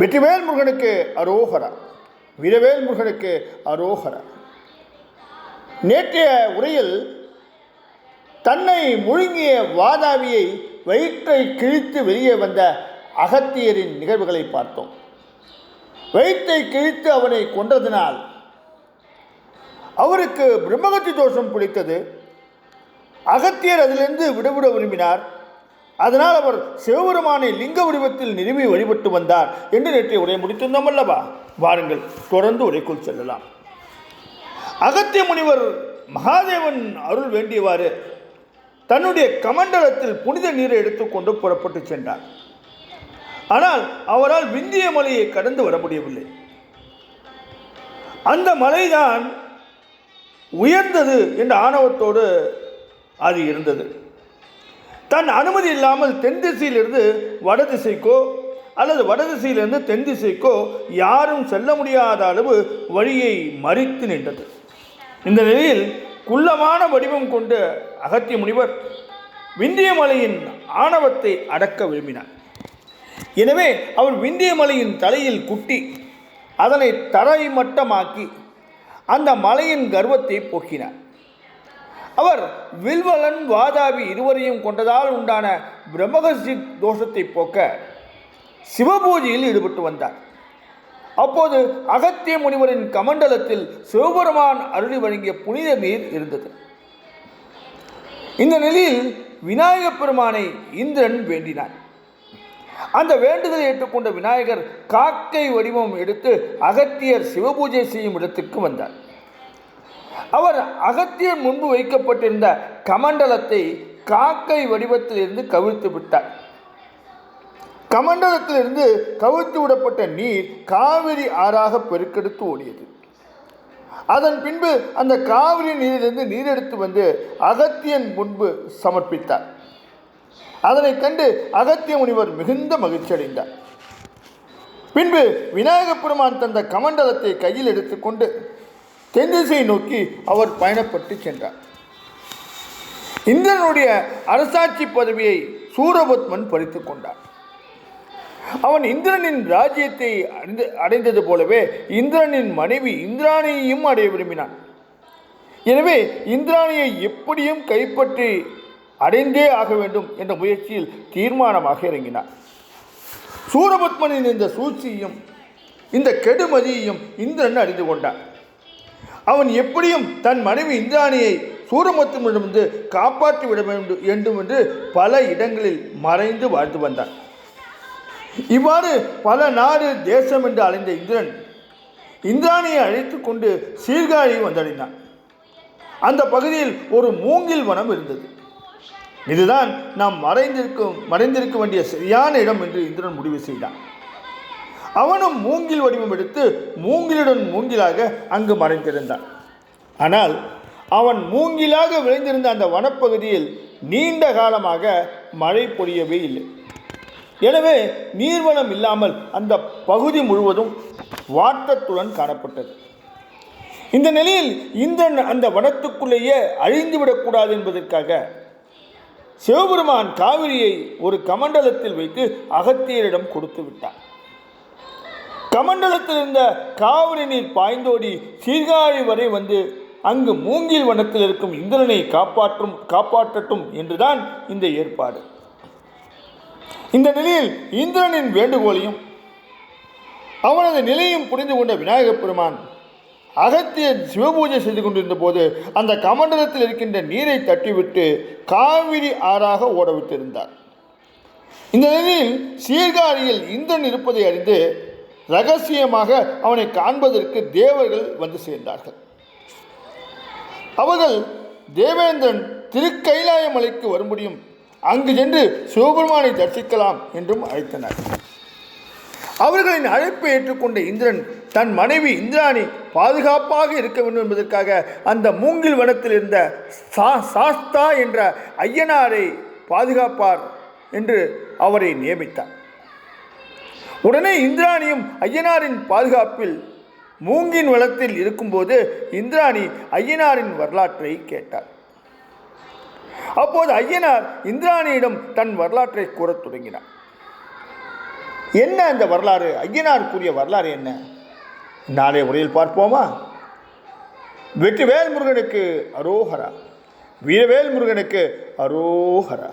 வெற்றிவேல் முருகனுக்கு அரோகரா. வீரவேல் முருகனுக்கு அரோகரா. நேற்றைய உரையில் தன்னை முழுங்கிய வாதாபியை வயிற்றை கிழித்து வெளியே வந்த அகத்தியரின் நிகழ்வுகளை பார்த்தோம். வயிற்றை கிழித்து அவனை கொன்றதினால் அவருக்கு பிரம்மகத்தி தோஷம் பிடித்தது. அகத்தியர் அதிலிருந்து விடுபட விரும்பினார். அதனால் அவர் சிவபெருமானை லிங்க வடிவத்தில் நிறுவி வழிபட்டு வந்தார் என்று நேற்றைய உரையை முடித்திருந்தோம் அல்லவா? வாருங்கள், தொடர்ந்து உரைக்குள் செல்லலாம். அகத்திய முனிவர் மகாதேவன் அருள் வேண்டியவாறு தன்னுடைய கமண்டலத்தில் புனித நீரை எடுத்துக்கொண்டு புறப்பட்டு சென்றார். ஆனால் அவரால் விந்திய மலையை கடந்து வர முடியவில்லை. அந்த மலைதான் உயர்ந்தது என்ற ஆணவத்தோடு அது இருந்தது. தன் அனுமதி இல்லாமல் தென் திசையிலிருந்து வடதிசைக்கோ அல்லது வடதிசையிலிருந்து தென் திசைக்கோ யாரும் செல்ல முடியாத அளவு வழியை மறித்து நின்றது. இந்த நிலையில் குள்ளமான வடிவம் கொண்ட அகத்திய முனிவர் விந்திய மலையின் ஆணவத்தை அடக்க விரும்பினார். எனவே அவர் விந்திய மலையின் தலையில் குட்டி அதனை தரைமட்டமாக்கி அந்த மலையின் கர்வத்தை போக்கினார். அவர் வில்வலன் வாதாபி இருவரையும் கொண்டதால் உண்டான பிரம்மகத்தி தோஷத்தை போக்க சிவபூஜையில் ஈடுபட்டு வந்தார். அப்போது அகத்திய முனிவரின் கமண்டலத்தில் சிவபெருமான் அருளி வழங்கிய புனித நீர் இருந்தது. இந்த நிலையில் விநாயகப் பெருமானை இந்திரன் வேண்டினார். அந்த வேண்டுதலை ஏற்றுக்கொண்ட விநாயகர் காக்கை வடிவம் எடுத்து அகத்தியர் சிவபூஜை செய்யும் இடத்துக்கு வந்தார். அவர் அகத்தியர் முன்பு வைக்கப்பட்டிருந்த கமண்டலத்தை காக்கை வடிவத்திலிருந்து கவிழ்த்து விட்டார். கமண்டலத்திலிருந்து கவிழ்த்து விடப்பட்ட நீர் காவிரி ஆறாக பெருக்கெடுத்து ஓடியது. அதன் பின்பு அந்த காவிரி நீரிலிருந்து நீரெடுத்து வந்து அகத்தியன் முன்பு சமர்ப்பித்தார். அதனை கண்டு அகத்திய முனிவர் மிகுந்த மகிழ்ச்சி அடைந்தார். பின்பு விநாயகப் பெருமான் தந்த கமண்டலத்தை கையில் எடுத்துக்கொண்டு தென்திசை நோக்கி அவர் பயணப்பட்டு சென்றார். இந்திரனுடைய அரசாட்சி பதவியை சூரபத்மன் பறித்து கொண்டார். அவன் இந்திரனின் ராஜ்யத்தை அடைந்தது போலவே இந்திரனின் மனைவி இந்திராணியையும் அடைய விரும்பினான். எனவே இந்திராணியை எப்படியும் கைப்பற்றி அடைந்தே ஆக வேண்டும் என்ற முயற்சியில் தீர்மானமாக இறங்கினார். சூரபத்மனின் இந்த சூழ்ச்சியையும் இந்த கெடுமதியையும் இந்திரன் அறிந்து கொண்டான். அவன் எப்படியும் தன் மனைவி இந்திராணியை சூரபத்மனிடமிருந்து காப்பாற்றி விட வேண்டும் என்று பல இடங்களில் மறைந்து வாழ்ந்து வந்தான். இவ்வாறு பல நாடு தேசம் என்று அலைந்த இந்திரன் இந்திராணியை அழைத்து கொண்டு சீர்காழி வந்தடைந்தான். அந்த பகுதியில் ஒரு மூங்கில் வனம் இருந்தது. இதுதான் நாம் மறைந்திருக்க வேண்டிய சரியான இடம் என்று இந்திரன் முடிவு செய்தான். அவனும் மூங்கில் வடிவம் எடுத்து மூங்கிலுடன் மூங்கிலாக அங்கு மறைந்திருந்தான். ஆனால் அவன் மூங்கிலாக விளைந்திருந்த அந்த வனப்பகுதியில் நீண்ட காலமாக மழை பொழியவே இல்லை. எனவே நீர்வளம் இல்லாமல் அந்த பகுதி முழுவதும் வாட்டத்துடன் காணப்பட்டது. இந்த நிலையில் இந்திரன் அந்த வனத்துக்குள்ளேயே அழிந்துவிடக்கூடாது என்பதற்காக சிவபெருமான் காவிரியை ஒரு கமண்டலத்தில் வைத்து அகத்தியரிடம் கொடுத்து விட்டார். கமண்டலத்தில் இருந்த காவிரி நீர் பாய்ந்தோடி சீர்காழி வரை வந்து அங்கு மூங்கில் வனத்தில் இருக்கும் இந்திரனை காப்பாற்றட்டும் என்றுதான் இந்த ஏற்பாடு. இந்த நிலையில் இந்திரனின் வேண்டுகோளையும் அவனது நிலையும் புரிந்து கொண்ட விநாயகப் பெருமான் அகத்தியர் சிவபூஜை செய்து கொண்டிருந்த போது அந்த கமண்டலத்தில் இருக்கின்ற நீரை தட்டிவிட்டு காவிரி ஆறாக ஓடவிட்டிருந்தார். இந்த நிலையில் சீர்காழியில் இந்திரன் இருப்பதை அறிந்து ரகசியமாக அவனை காண்பதற்கு தேவர்கள் வந்து சேர்ந்தார்கள். அவர்கள் தேவேந்திரன் திருக்கைலாய மலைக்கு வர முடியும், அங்கு சென்று சிவபெருமானை தரிசிக்கலாம் என்றும் அழைத்தனர். அவர்களின் அழைப்பை ஏற்றுக்கொண்ட இந்திரன் தன் மனைவி இந்திராணி பாதுகாப்பாக இருக்க வேண்டும் என்பதற்காக அந்த மூங்கில் வனத்தில் இருந்த சாஸ்தா என்ற ஐயனாரை பாதுகாப்பார் என்று அவரை நியமித்தார். உடனே இந்திராணியும் ஐயனாரின் பாதுகாப்பில் மூங்கின் வனத்தில் இருக்கும்போது இந்திராணி ஐயனாரின் வரலாற்றை கேட்டார். அப்போது ஐயனார் இந்திராணியிடம் தன் வரலாற்றை கூறத் தொடங்கினார். என்ன அந்த வரலாறு, ஐயனார் கூறிய வரலாறு என்ன? நாளைய உரையில் பார்ப்போமா? வெற்றிவேல் முருகனுக்கு அரோகரா. வீரவேல் முருகனுக்கு அரோகரா.